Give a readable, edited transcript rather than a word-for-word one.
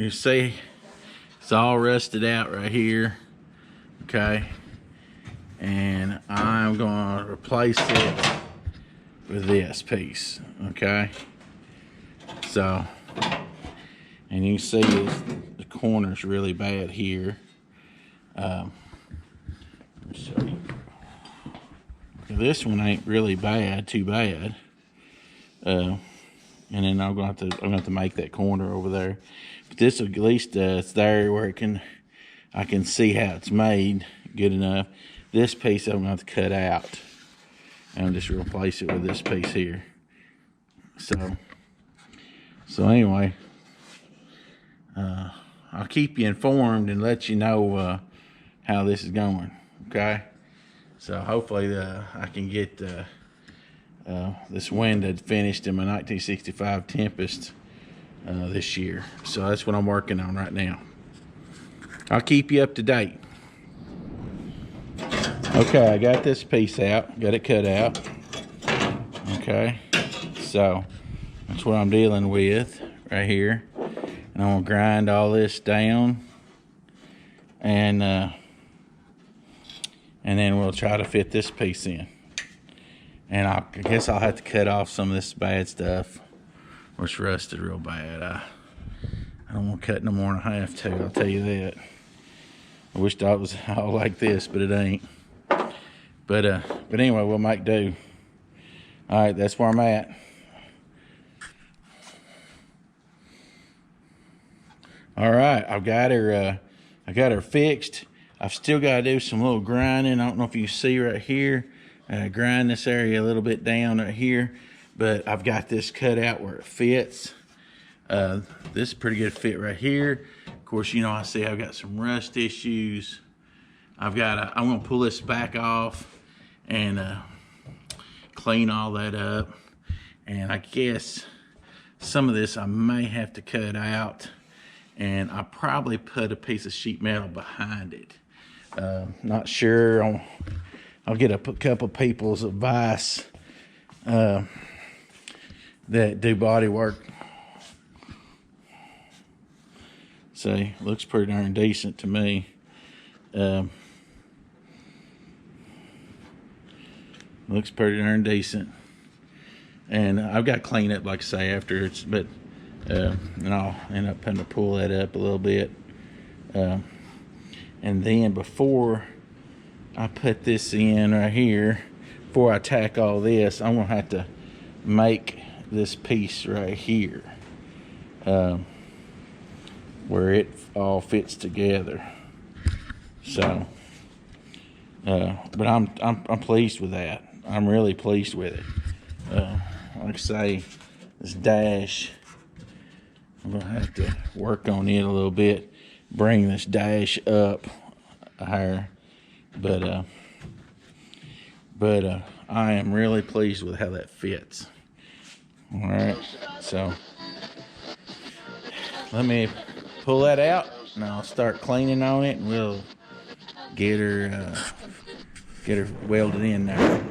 you see it's all rusted out right here, okay? And I'm gonna replace it with this piece, okay? So, and you see the corner's really bad here. Let me show you. This one ain't really bad, too bad. And then I'm gonna have to make that corner over there. But this at least it's there where I can see how it's made good enough. This piece I'm gonna have to cut out and just replace it with this piece here. So anyway, I'll keep you informed and let you know how this is going. Okay. So hopefully I can get this window finished in my 1965 Tempest this year. So that's what I'm working on right now. I'll keep you up to date. Okay, I got this piece out, got it cut out. Okay, so that's what I'm dealing with right here. And I'm gonna grind all this down, and then we'll try to fit this piece in. And I guess I'll have to cut off some of this bad stuff, or it's rusted real bad. I don't want to cut no more than I have to, I'll tell you that. I wish it was all like this, but it ain't. But anyway, we'll make do. All right, that's where I'm at. All right, I got her fixed. I've still got to do some little grinding. I don't know if you see right here. Grind this area a little bit down right here, but I've got this cut out where it fits. This is a pretty good fit right here. Of course, you know, I see I've got some rust issues. I'm gonna pull this back off and clean all that up. And I guess some of this I may have to cut out, and I'll probably put a piece of sheet metal behind it. Not sure. I'll get a couple people's advice that do body work. See, looks pretty darn decent to me. Looks pretty darn decent. And I've got to clean up, like I say, after it's, but and I'll end up having to pull that up a little bit. And then before I put this in right here, before I tack all this, I'm gonna have to make this piece right here, where it all fits together. So, but I'm pleased with that. I'm really pleased with it. Like I say, this dash, I'm gonna have to work on it a little bit, bring this dash up higher. But I am really pleased with how that fits. All right, so let me pull that out and I'll start cleaning on it, and we'll get her welded in there.